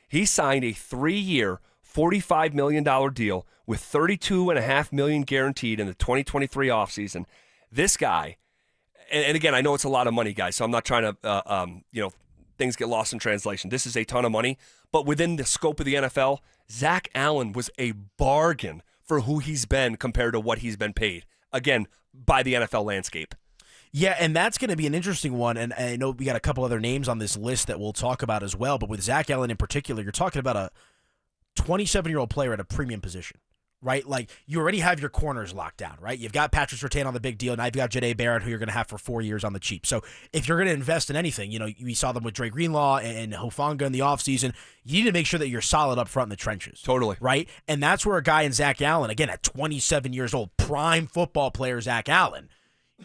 He signed a 3-year, $45 million deal with $32.5 million guaranteed in the 2023 offseason. This guy, and again, I know it's a lot of money, guys, so I'm not trying to, things get lost in translation. This is a ton of money, but within the scope of the NFL, Zack Allen was a bargain for who he's been compared to what he's been paid, again, by the NFL landscape. Yeah, and that's going to be an interesting one, and I know we got a couple other names on this list that we'll talk about as well, but with Zack Allen in particular, you're talking about a 27-year-old player at a premium position, right? Like, you already have your corners locked down, right? You've got Patrick Surtain on the big deal, and now you've got Jahdae Barrett, who you're going to have for 4 years on the cheap. So if you're going to invest in anything, we saw them with Dre Greenlaw and Hufanga in the offseason, you need to make sure that you're solid up front in the trenches. Totally. Right? And that's where a guy in Zack Allen, again, at 27 years old, prime football player Zack Allen,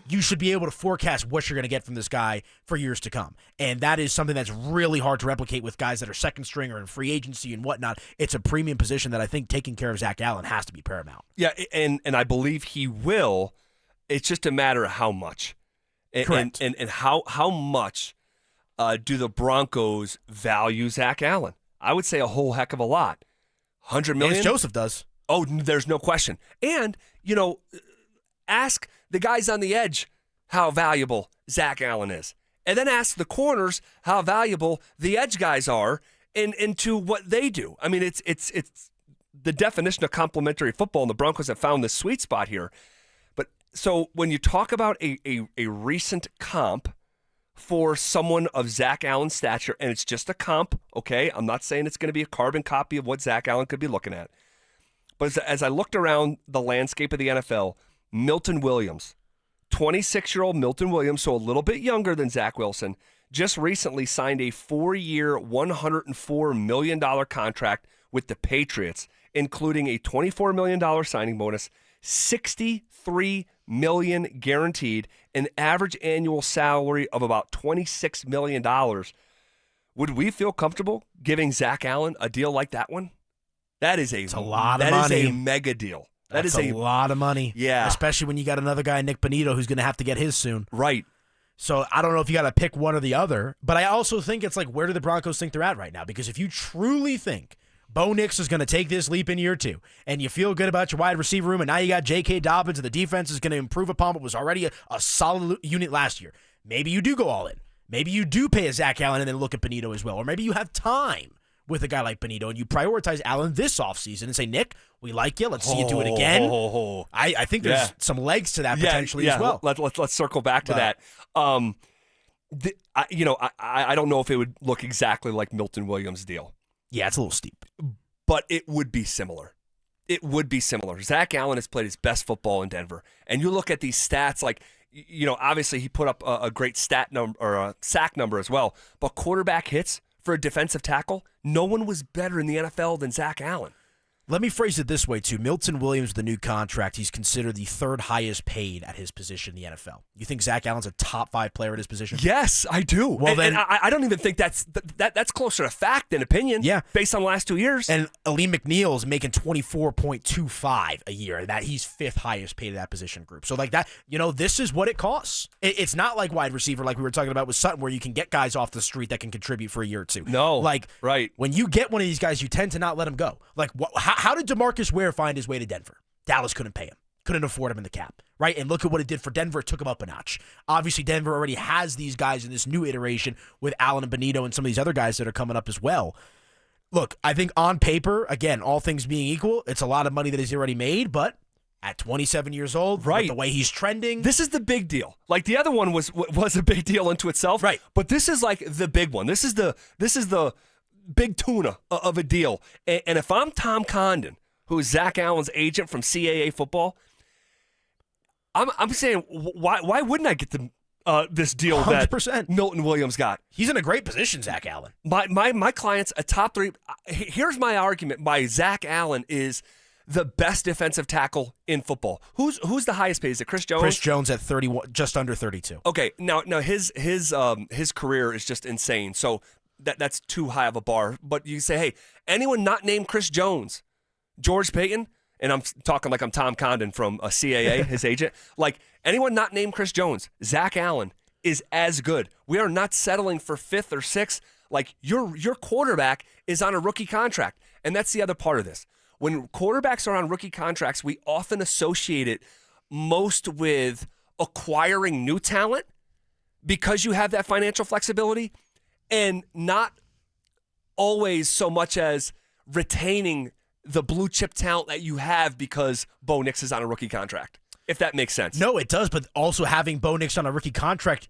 you should be able to forecast what you're going to get from this guy for years to come. And that is something that's really hard to replicate with guys that are second string or in free agency and whatnot. It's a premium position that I think taking care of Zack Allen has to be paramount. Yeah, and I believe he will. It's just a matter of how much. Correct. And how much do the Broncos value Zack Allen? I would say a whole heck of a lot. $100 million? Vance Joseph does. Oh, there's no question. And, ask the guys on the edge how valuable Zack Allen is. And then ask the corners how valuable the edge guys are into what they do. I mean, it's the definition of complementary football, and the Broncos have found this sweet spot here. But so when you talk about a recent comp for someone of Zack Allen's stature, and it's just a comp, okay? I'm not saying it's going to be a carbon copy of what Zack Allen could be looking at. But as I looked around the landscape of the NFL, Milton Williams, 26-year-old Milton Williams, so a little bit younger than Zach Wilson, just recently signed a 4-year, $104 million contract with the Patriots, including a $24 million signing bonus, $63 million guaranteed, an average annual salary of about $26 million. Would we feel comfortable giving Zack Allen a deal like that one? That is a lot of money. That is a mega deal. That's a lot of money. Yeah. Especially when you got another guy, Nik Bonitto, who's going to have to get his soon. Right. So I don't know if you got to pick one or the other, but I also think it's like, where do the Broncos think they're at right now? Because if you truly think Bo Nix is going to take this leap in year 2, and you feel good about your wide receiver room, and now you got J.K. Dobbins, and the defense is going to improve upon what was already a solid unit last year, maybe you do go all in. Maybe you do pay a Zack Allen and then look at Bonito as well. Or maybe you have time with a guy like Bonito, and you prioritize Allen this offseason and say, Nick, we like you. Let's see you do it again. I think there's some legs to that potentially as well. Let's circle back to that. I don't know if it would look exactly like Milton Williams' deal. Yeah, it's a little steep. But it would be similar. It would be similar. Zack Allen has played his best football in Denver. And you look at these stats, like, obviously he put up a great stat number or a sack number as well. But quarterback hits for a defensive tackle, no one was better in the NFL than Zack Allen. Let me phrase it this way, too. Milton Williams, the new contract, he's considered the 3rd highest paid at his position in the NFL. You think Zack Allen's a top 5 player at his position? Yes, I do. Well, and I don't even think that's closer to fact than opinion. Yeah, based on the last 2 years. And Aleem McNeil's making $24.25 a year, and that he's 5th highest paid at that position group. So like that, this is what it costs. It's not like wide receiver like we were talking about with Sutton, where you can get guys off the street that can contribute for a year or two. No, right. When you get one of these guys, you tend to not let him go. Like how did DeMarcus Ware find his way to Denver? Dallas couldn't pay him. Couldn't afford him in the cap, right? And look at what it did for Denver. It took him up a notch. Obviously, Denver already has these guys in this new iteration with Allen and Bonito and some of these other guys that are coming up as well. Look, I think on paper, again, all things being equal, it's a lot of money that he's already made, but at 27 years old, right, the way he's trending. This is the big deal. Like the other one was a big deal unto itself. Right. But this is like the big one. This is the big tuna of a deal. And if I'm Tom Condon, who is Zack Allen's agent from CAA football, I'm saying, why wouldn't I get this deal 100%. that Milton Williams got? He's in a great position, Zack Allen. My client's a top 3. Here's my argument. My Zack Allen is the best defensive tackle in football. Who's the highest paid? Is it Chris Jones? Chris Jones at 31, just under 32. Okay, now his career is just insane. So that's too high of a bar. But you say, hey, anyone not named Chris Jones, George Payton, and I'm talking like I'm Tom Condon from a CAA, his agent, like anyone not named Chris Jones, Zack Allen is as good. We are not settling for 5th or 6th. Like your quarterback is on a rookie contract. And that's the other part of this. When quarterbacks are on rookie contracts, we often associate it most with acquiring new talent because you have that financial flexibility, and not always so much as retaining the blue chip talent that you have because Bo Nix is on a rookie contract, if that makes sense. No, it does, but also having Bo Nix on a rookie contract,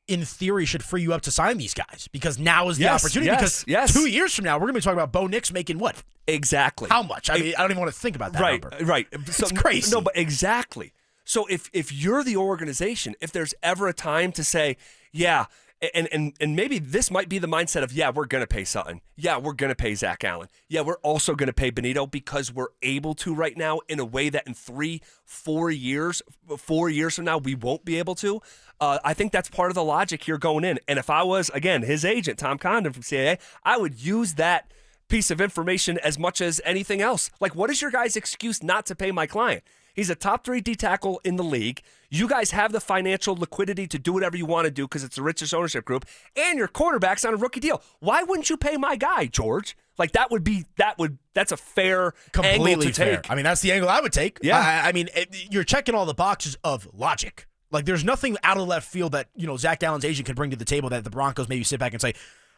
in theory, should free you up to sign these guys, because now is the opportunity. Because 2 years from now, we're going to be talking about Bo Nix making what? Exactly. How much? I mean, I don't even want to think about that number. Right. It's crazy. No, but exactly. So if you're the organization, if there's ever a time to say, yeah, and maybe this might be the mindset of, yeah, we're going to pay Sutton. Yeah, we're going to pay Zack Allen. Yeah, we're also going to pay Bonito because we're able to right now in a way that in 4 years from now, we won't be able to. I think that's part of the logic here going in. And if I was, again, his agent, Tom Condon from CAA, I would use that piece of information as much as anything else. Like, what is your guys' excuse not to pay my client? He's a top 3 D tackle in the league. You guys have the financial liquidity to do whatever you want to do because it's the richest ownership group, and your quarterback's on a rookie deal. Why wouldn't you pay my guy, George? Like, that's a fair Completely angle to fair. take. I mean, that's the angle I would take. Yeah. I mean, you're checking all the boxes of logic. Like, there's nothing out of left field that, Zack Allen's agent can bring to the table that the Broncos maybe sit back and say,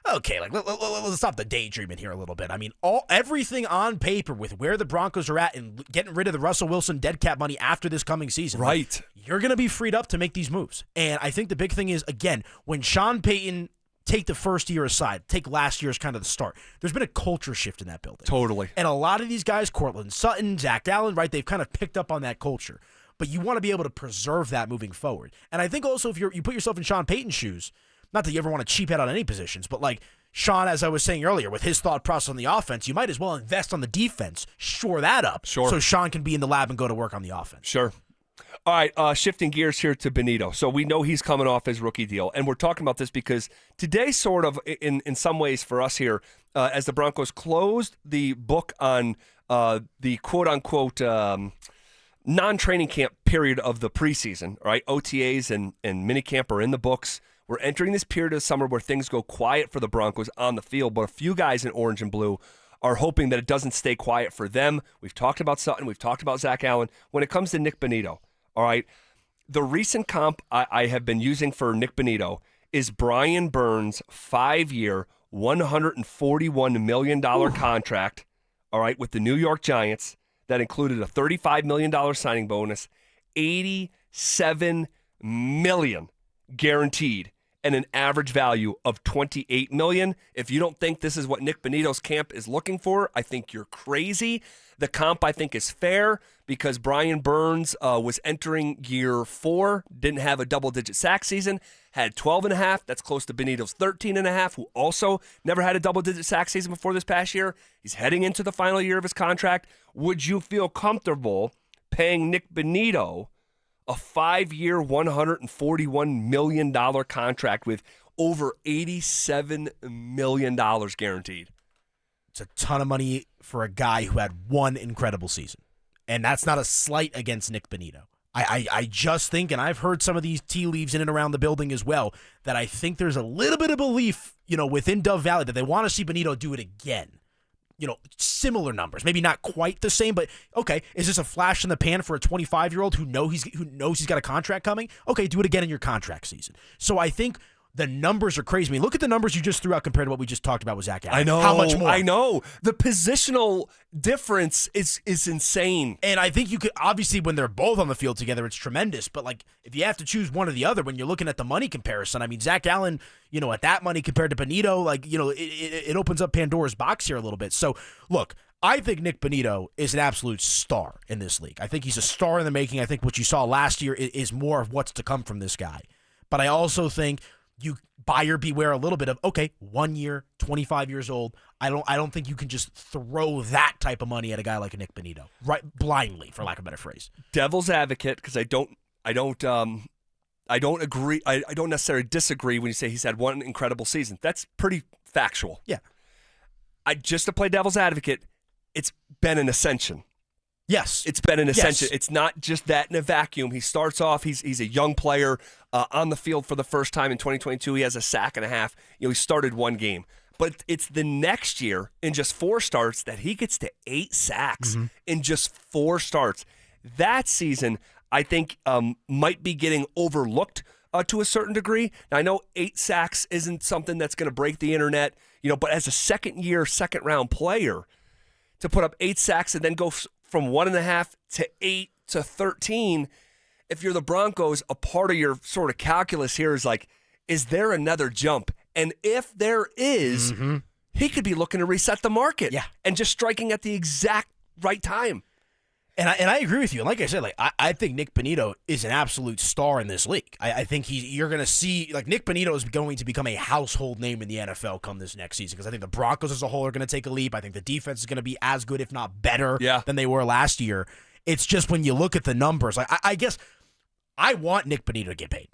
okay, like let's stop the daydreaming here a little bit. I mean, everything on paper with where the Broncos are at and getting rid of the Russell Wilson dead cap money after this coming season. Right. You're going to be freed up to make these moves. And I think the big thing is, again, when Sean Payton, take the first year aside, take last year as kind of the start, there's been a culture shift in that building. Totally. And a lot of these guys, Courtland Sutton, Zack Allen, right, they've kind of picked up on that culture. But you want to be able to preserve that moving forward. And I think also if you put yourself in Sean Payton's shoes, not that you ever want to cheap out on any positions, but like Sean, as I was saying earlier, with his thought process on the offense, you might as well invest on the defense, shore that up, so Sean can be in the lab and go to work on the offense. Sure. All right, shifting gears here to Bonito. So we know he's coming off his rookie deal, and we're talking about this because today sort of, in some ways for us here, as the Broncos closed the book on the quote-unquote non-training camp period of the preseason, right? OTAs and minicamp are in the books. We're entering this period of summer where things go quiet for the Broncos on the field, but a few guys in orange and blue are hoping that it doesn't stay quiet for them. We've talked about Sutton. We've talked about Zack Allen. When it comes to Nik Bonitto, all right, the recent comp I have been using for Nik Bonitto is Brian Burns' 5-year, $141 million contract, all right, with the New York Giants that included a $35 million signing bonus, $87 million guaranteed, and an average value of $28 million. If you don't think this is what Nik Bonitto's camp is looking for, I think you're crazy. The comp, I think, is fair because Brian Burns was entering year 4, didn't have a double-digit sack season, had 12.5. That's close to Bonito's 13.5, who also never had a double-digit sack season before this past year. He's heading into the final year of his contract. Would you feel comfortable paying Nik Bonitto a 5-year, $141 million contract with over $87 million guaranteed? It's a ton of money for a guy who had one incredible season. And that's not a slight against Nik Bonitto. I just think, and I've heard some of these tea leaves in and around the building as well, that I think there's a little bit of belief, within Dove Valley that they want to see Bonito do it again. Similar numbers, maybe not quite the same, but okay, is this a flash in the pan for a 25-year-old who knows he's got a contract coming? Okay, do it again in your contract season. So I think the numbers are crazy. I mean, look at the numbers you just threw out compared to what we just talked about with Zack Allen. I know. How much more? I know. The positional difference is insane. And I think you could, obviously, when they're both on the field together, it's tremendous. But, like, if you have to choose one or the other, when you're looking at the money comparison, I mean, Zack Allen, at that money compared to Bonito, like, it opens up Pandora's box here a little bit. So, look, I think Nik Bonitto is an absolute star in this league. I think he's a star in the making. I think what you saw last year is more of what's to come from this guy. But I also think you buyer beware a little bit of, okay, 1 year, 25 years old. I don't think you can just throw that type of money at a guy like a Nik Bonitto, right, blindly, for lack of a better phrase. Devil's advocate, because I don't agree. I don't necessarily disagree when you say he's had one incredible season. That's pretty factual. Yeah. Just to play devil's advocate, it's been an ascension. Yes. It's been an ascension. Yes. It's not just that in a vacuum. He starts off, he's a young player on the field for the first time in 2022. He has a sack and a half. He started one game. But it's the next year in just 4 starts that he gets to 8 sacks in just 4 starts. That season, I think, might be getting overlooked to a certain degree. Now, I know 8 sacks isn't something that's going to break the internet, but as a second-year, second-round player, to put up 8 sacks and then go from 1.5 to 8 to 13, if you're the Broncos, a part of your sort of calculus here is like, is there another jump? And if there is, he could be looking to reset the market and just striking at the exact right time. And I agree with you. And like I said, I think Nik Bonitto is an absolute star in this league. I think you're going to see, Nik Bonitto is going to become a household name in the NFL come this next season, because I think the Broncos as a whole are going to take a leap. I think the defense is going to be as good, if not better, than they were last year. It's just when you look at the numbers, I guess I want Nik Bonitto to get paid.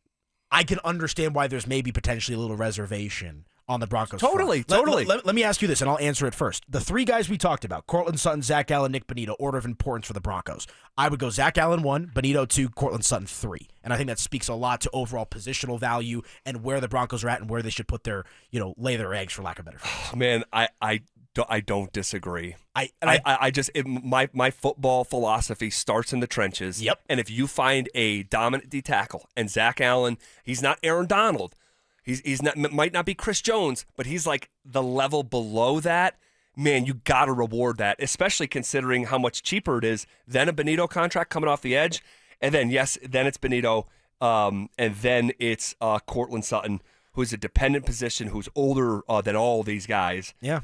I can understand why there's maybe potentially a little reservation on the Broncos. Totally. Let me ask you this, and I'll answer it first. The 3 guys we talked about, Courtland Sutton, Zack Allen, Nik Bonitto, order of importance for the Broncos. I would go Zack Allen 1, Bonito 2, Courtland Sutton 3. And I think that speaks a lot to overall positional value and where the Broncos are at and where they should put their, lay their eggs, for lack of a better phrase. Man, I don't disagree. My football philosophy starts in the trenches. Yep. And if you find a dominant D tackle, and Zack Allen, he's not Aaron Donald, he's not, might not be Chris Jones, but he's like the level below that. Man, you got to reward that, especially considering how much cheaper it is than a Bonito contract coming off the edge. And then then it's Bonito, and then it's Courtland Sutton, who's a dependent position, who's older than all these guys. Yeah.